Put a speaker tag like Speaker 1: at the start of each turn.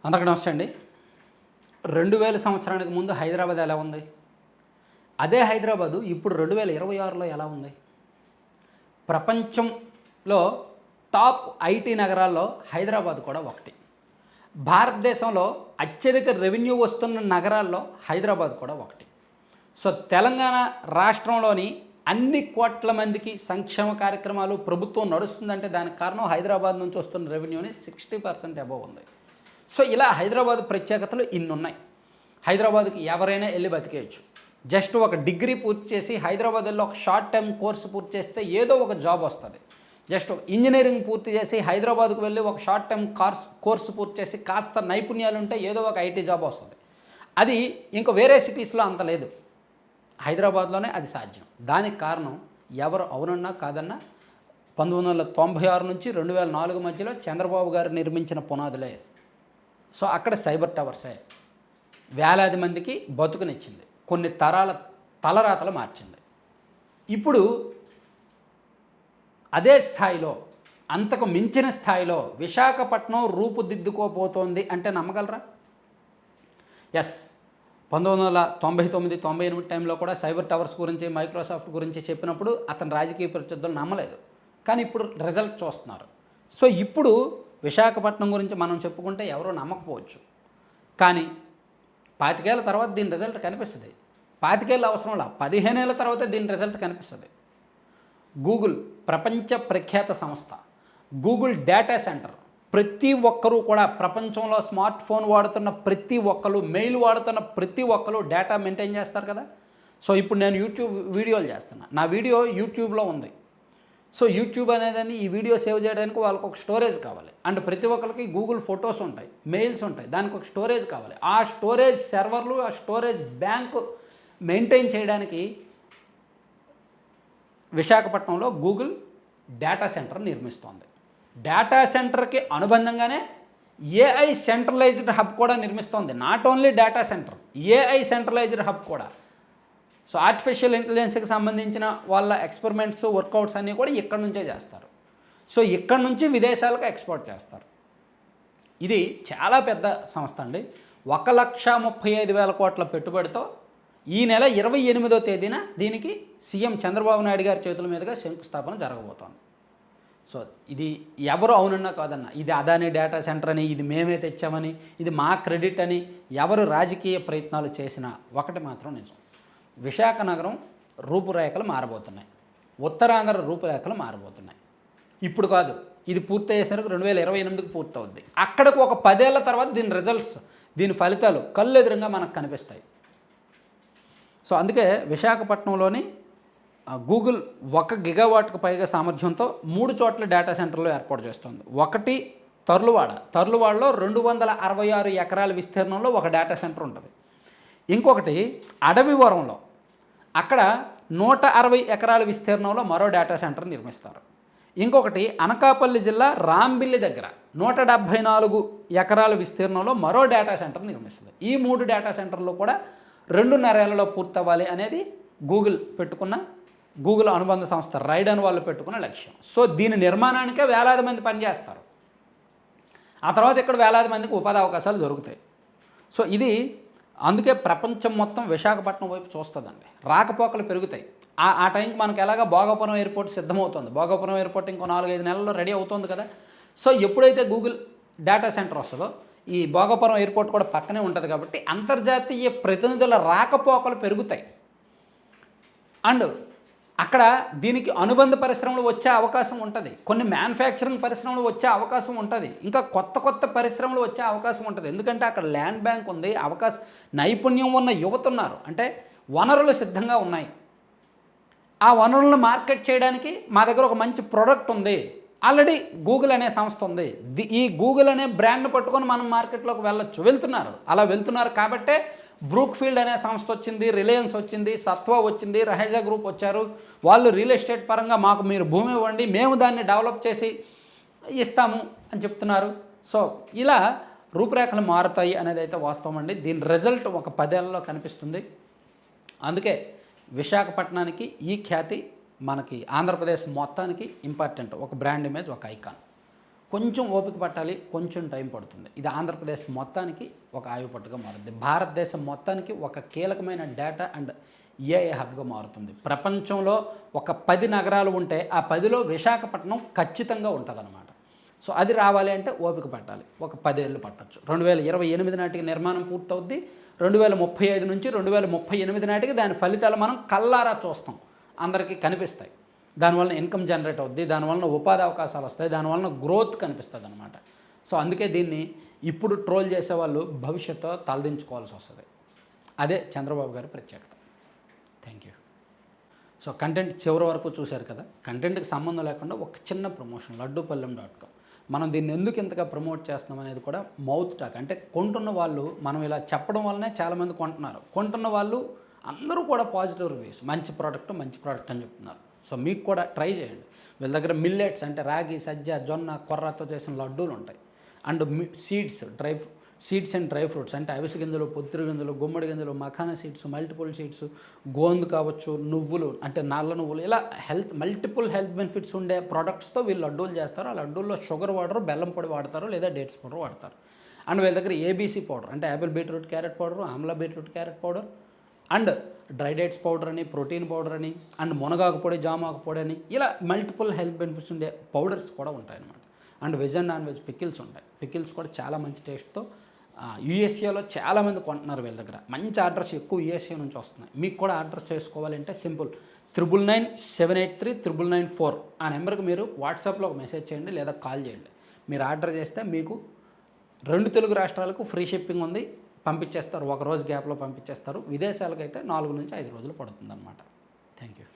Speaker 1: అందరికీ నమస్తే అండి. 2000 సంవత్సరానికి ముందు హైదరాబాద్ ఎలా ఉంది? అదే హైదరాబాదు ఇప్పుడు 2026లో ఎలా ఉంది? ప్రపంచంలో టాప్ ఐటీ నగరాల్లో హైదరాబాద్ కూడా ఒకటి. భారతదేశంలో అత్యధిక రెవెన్యూ వస్తున్న నగరాల్లో హైదరాబాద్ కూడా ఒకటి. సో తెలంగాణ రాష్ట్రంలోని అన్ని కోట్ల మందికి సంక్షేమ కార్యక్రమాలు ప్రభుత్వం నడుస్తుందంటే దానికి కారణం హైదరాబాద్ నుంచి వస్తున్న రెవెన్యూని 60% అబోవ్ ఉంది. సో ఇలా హైదరాబాద్ ప్రత్యేకతలు ఇన్ని ఉన్నాయి. హైదరాబాద్కి ఎవరైనా వెళ్ళి బతికేయచ్చు. జస్ట్ ఒక డిగ్రీ పూర్తి చేసి హైదరాబాద్లో ఒక షార్ట్ టర్మ్ కోర్సు పూర్తి చేస్తే ఏదో ఒక జాబ్ వస్తుంది. జస్ట్ ఇంజనీరింగ్ పూర్తి చేసి హైదరాబాద్కు వెళ్ళి ఒక షార్ట్ టర్మ్ కోర్సు పూర్తి చేసి కాస్త నైపుణ్యాలు ఉంటే ఏదో ఒక ఐటీ జాబ్ వస్తుంది. అది ఇంకా వేరే సిటీస్లో అంత లేదు, హైదరాబాద్లోనే అది సాధ్యం. దానికి కారణం ఎవరు అవునన్నా కాదన్నా 1996 నుంచి 2004 మధ్యలో చంద్రబాబు గారు నిర్మించిన పునాదులే. సో అక్కడ సైబర్ టవర్సే వేలాది మందికి బతుకునిచ్చింది, కొన్ని తరాల తలరాతలు మార్చింది. ఇప్పుడు అదే స్థాయిలో అంతకు మించిన స్థాయిలో విశాఖపట్నం రూపుదిద్దుకోబోతోంది అంటే నమ్మగలరా? ఎస్, 1999-98 టైంలో కూడా సైబర్ టవర్స్ గురించి మైక్రోసాఫ్ట్ గురించి చెప్పినప్పుడు అతని రాజకీయ ప్రత్యర్థులు నమ్మలేదు, కానీ ఇప్పుడు రిజల్ట్ చూస్తున్నారు. సో ఇప్పుడు విశాఖపట్నం గురించి మనం చెప్పుకుంటే ఎవరో నమ్మకపోవచ్చు, కానీ 25 ఏళ్ళ తర్వాత దీని రిజల్ట్ కనిపిస్తుంది. 25 ఏళ్ళ అవసరం లా 15 ఏళ్ళ తర్వాతే దీని రిజల్ట్ కనిపిస్తుంది. గూగుల్ ప్రపంచ ప్రఖ్యాత సంస్థ, గూగుల్ డేటా సెంటర్. ప్రతి ఒక్కరూ కూడా ప్రపంచంలో స్మార్ట్ ఫోన్ వాడుతున్న ప్రతి ఒక్కరు, మెయిల్ వాడుతున్న ప్రతి ఒక్కరు డేటా మెయింటైన్ చేస్తారు కదా. సో ఇప్పుడు నేను యూట్యూబ్ వీడియోలు చేస్తున్నా, నా వీడియో యూట్యూబ్లో ఉంది. సో యూట్యూబ్ అనేదాన్ని ఈ వీడియో సేవ్ చేయడానికి వాళ్ళకి ఒక స్టోరేజ్ కావాలి. అండ్ ప్రతి ఒక్కరికి గూగుల్ ఫొటోస్ ఉంటాయి, మెయిల్స్ ఉంటాయి, దానికి ఒక స్టోరేజ్ కావాలి. ఆ స్టోరేజ్ సర్వర్లు, ఆ స్టోరేజ్ బ్యాంకు మెయింటైన్ చేయడానికి విశాఖపట్నంలో గూగుల్ డేటా సెంటర్ నిర్మిస్తోంది. డేటా సెంటర్కి అనుబంధంగానే ఏఐ సెంట్రలైజ్డ్ హబ్ కూడా నిర్మిస్తోంది. Not only data center, AI centralized hub కూడా. సో ఆర్టిఫిషియల్ ఇంటెలిజెన్స్కి సంబంధించిన వాళ్ళ ఎక్స్పెరిమెంట్స్, వర్కౌట్స్ అన్నీ కూడా ఇక్కడి నుంచే చేస్తారు. సో ఇక్కడి నుంచి విదేశాలకు ఎక్స్పోర్ట్ చేస్తారు. ఇది చాలా పెద్ద సంస్థ అండి. 1,35,000 కోట్ల పెట్టుబడితో ఈ నెల 28వ తేదీన దీనికి సీఎం చంద్రబాబు నాయుడు గారి చేతుల మీదుగా శంకుస్థాపన జరగబోతోంది. సో ఇది ఎవరు అవునన్నా కాదన్నా, ఇది అదాని డేటా సెంటర్ అని, ఇది మేమే తెచ్చామని, ఇది మా క్రెడిట్ అని ఎవరు రాజకీయ ప్రయత్నాలు చేసినా ఒకటి మాత్రం నిజం, విశాఖ నగరం రూపురేఖలు మారబోతున్నాయి, ఉత్తరాంధ్ర రూపురేఖలు మారబోతున్నాయి. ఇప్పుడు కాదు, ఇది పూర్తయ్యేసరికి 2028కి పూర్తవుద్ది. అక్కడికి ఒక 10 ఏళ్ల తర్వాత దీని రిజల్ట్స్, దీని ఫలితాలు కళ్ళు ఎదురుగా మనకు కనిపిస్తాయి. సో అందుకే విశాఖపట్నంలోని గూగుల్ 1 గిగావాట్కు పైగా సామర్థ్యంతో 3 చోట్ల డేటా సెంటర్లు ఏర్పాటు చేస్తుంది. ఒకటి తర్లువాడలో 266 ఎకరాల విస్తీర్ణంలో ఒక డేటా సెంటర్ ఉంటుంది. ఇంకొకటి అడవివరంలో, అక్కడ 160 ఎకరాల విస్తీర్ణంలో మరో డేటా సెంటర్ నిర్మిస్తారు. ఇంకొకటి అనకాపల్లి జిల్లా రాంబిల్లి దగ్గర 174 ఎకరాల విస్తీర్ణంలో మరో డేటా సెంటర్ నిర్మిస్తుంది. ఈ 3 డేటా సెంటర్లు కూడా 2.5 ఏళ్లలో పూర్తవ్వాలి అనేది గూగుల్ అనుబంధ సంస్థ రైడన్ వాళ్ళు పెట్టుకున్న లక్ష్యం. సో దీని నిర్మాణానికే వేలాది మంది పనిచేస్తారు. ఆ తర్వాత ఇక్కడ వేలాది మందికి ఉపాధి అవకాశాలు దొరుకుతాయి. సో ఇది అందుకే ప్రపంచం మొత్తం విశాఖపట్నం వైపు చూస్తుందండి. రాకపోకలు పెరుగుతాయి. ఆ టైంకి మనకు ఎలాగా భోగాపురం ఎయిర్పోర్ట్ సిద్ధమవుతుంది. భోగాపురం ఎయిర్పోర్ట్ ఇంకో 4-5 నెలల్లో రెడీ అవుతుంది కదా. సో ఎప్పుడైతే గూగుల్ డేటా సెంటర్ వస్తుందో ఈ భోగాపురం ఎయిర్పోర్ట్ కూడా పక్కనే ఉంటుంది కాబట్టి అంతర్జాతీయ ప్రతినిధుల రాకపోకలు పెరుగుతాయి. అండ్ అక్కడ దీనికి అనుబంధ పరిశ్రమలు వచ్చే అవకాశం ఉంటుంది, కొన్ని మ్యానుఫ్యాక్చరింగ్ పరిశ్రమలు వచ్చే అవకాశం ఉంటుంది, ఇంకా కొత్త పరిశ్రమలు వచ్చే అవకాశం ఉంటుంది. ఎందుకంటే అక్కడ ల్యాండ్ బ్యాంక్ ఉంది, నైపుణ్యం ఉన్న యువత ఉన్నారు, అంటే వనరులు సిద్ధంగా ఉన్నాయి. ఆ వనరులను మార్కెట్ చేయడానికి మా దగ్గర ఒక మంచి ప్రోడక్ట్ ఉంది, ఆల్రెడీ గూగుల్ అనే సంస్థ ఉంది, ఈ గూగుల్ అనే బ్రాండ్ పట్టుకొని మనం మార్కెట్లోకి వెళ్తున్నారు. అలా వెళ్తున్నారు కాబట్టే బ్రూక్ఫీల్డ్ అనే సంస్థ వచ్చింది, రిలయన్స్ వచ్చింది, సత్వా వచ్చింది, రహేజా గ్రూప్ వచ్చారు. వాళ్ళు రియల్ ఎస్టేట్ పరంగా మాకు మీరు భూమి ఇవ్వండి, మేము దాన్ని డెవలప్ చేసి ఇస్తాము అని చెప్తున్నారు. సో ఇలా రూపురేఖలు మారుతాయి అనేది అయితే వాస్తవం అండి. దీని రిజల్ట్ ఒక 10 ఏళ్లలో కనిపిస్తుంది. అందుకే విశాఖపట్నానికి ఈ ఖ్యాతి మనకి ఆంధ్రప్రదేశ్ మొత్తానికి ఇంపార్టెంట్. ఒక బ్రాండ్ ఇమేజ్, ఒక ఐకాన్. కొంచెం ఓపిక పట్టాలి, కొంచెం టైం పడుతుంది. ఇది ఆంధ్రప్రదేశ్ మొత్తానికి ఒక ఆయుపట్టుగా మారుతుంది. భారతదేశం మొత్తానికి ఒక కీలకమైన డేటా అండ్ ఏఐ హబ్గా మారుతుంది. ప్రపంచంలో ఒక 10 నగరాలు ఉంటే ఆ 10లో విశాఖపట్నం ఖచ్చితంగా ఉంటుందన్నమాట. సో అది రావాలి అంటే ఓపిక పట్టాలి. ఒక 10 ఏళ్ళు పట్టొచ్చు. 2028 నాటికి నిర్మాణం పూర్తవుద్ది. 2035 నుంచి 2038 నాటికి దాని ఫలితాలు మనం కళ్ళారా చూస్తాం, అందరికీ కనిపిస్తాయి. దానివల్ల ఇన్కమ్ జనరేట్ అవుద్ది, దానివల్ల ఉపాధి అవకాశాలు వస్తాయి, దానివల్ల గ్రోత్ కనిపిస్తుంది అనమాట. సో అందుకే దీన్ని ఇప్పుడు ట్రోల్ చేసేవాళ్ళు భవిష్యత్తులో తలదించుకోవాల్సి వస్తుంది. అదే చంద్రబాబు గారి ప్రత్యేకత. Thank you. సో కంటెంట్ చివరి వరకు చూశారు కదా. కంటెంట్కి సంబంధం లేకుండా ఒక చిన్న ప్రమోషన్, లడ్డూపల్లెం.com. మనం దీన్ని ఎందుకు ఇంతగా ప్రమోట్ చేస్తున్నాం అనేది కూడా మౌత్ టాక్. అంటే కొంటున్న వాళ్ళు మనం ఇలా చెప్పడం వల్లనే చాలామంది కొంటున్నారు. కొంటున్న వాళ్ళు అందరూ కూడా పాజిటివ్ రివ్యూస్, మంచి ప్రోడక్ట్ అని చెప్తున్నారు. సో మీకు కూడా ట్రై చేయండి. వీళ్ళ దగ్గర మిల్లెట్స్ అంటే రాగి, సజ్జ, జొన్న, కొర్రతో చేసిన లడ్డూలు ఉంటాయి. And seeds and dry fruits అంటే అవిసె గింజలు, పొత్తిరి గింజలు, గుమ్మడి గింజలు, మఖానా సీడ్స్, మల్టిపుల్ సీడ్స్, గోందు కావచ్చు, నువ్వులు అంటే నల్ల నువ్వులు, ఇలా మల్టిపుల్ హెల్త్ బెనిఫిట్స్ ఉండే ప్రోడక్ట్స్తో వీళ్ళు లడ్డూలు చేస్తారు. ఆ లడ్డూల్లో షుగర్ వాడరు, బెల్లం పొడి వాడతారు, లేదా డేట్స్ పౌడర్ వాడతారు. అండ్ వీళ్ళ దగ్గర ఏబీసీ పౌడర్ అంటే Apple beetroot carrot powder, Amla beetroot carrot powder, and dry dates powder అని, ప్రోటీన్ పౌడర్ అని, అండ్ మునగాకు పొడి, జామాకు పొడి అని, ఇలా మల్టిపుల్ హెల్త్ బెనిఫిట్స్ ఉండే పౌడర్స్ కూడా ఉంటాయన్నమాట. And veg and non veg pickles ఉంటాయి. పికిల్స్ కూడా చాలా మంచి టేస్ట్తో యూఎస్ఏలో చాలామంది కొంటున్నారు వీళ్ళ దగ్గర. మంచి ఆర్డర్స్ ఎక్కువ యూఎస్ఏ నుంచి వస్తున్నాయి. మీకు కూడా ఆర్డర్ చేసుకోవాలంటే సింపుల్ 9997839994 ఆ నెంబర్కి మీరు వాట్సాప్లో ఒక మెసేజ్ చేయండి లేదా కాల్ చేయండి. మీరు ఆర్డర్ చేస్తే మీకు 2 తెలుగు రాష్ట్రాలకు ఫ్రీ షిప్పింగ్ ఉంది, పంపించేస్తారు. ఒక రోజు గ్యాప్లో పంపించేస్తారు. విదేశాలకైతే 4 నుంచి 5 రోజులు పడుతుందన్నమాట. Thank you.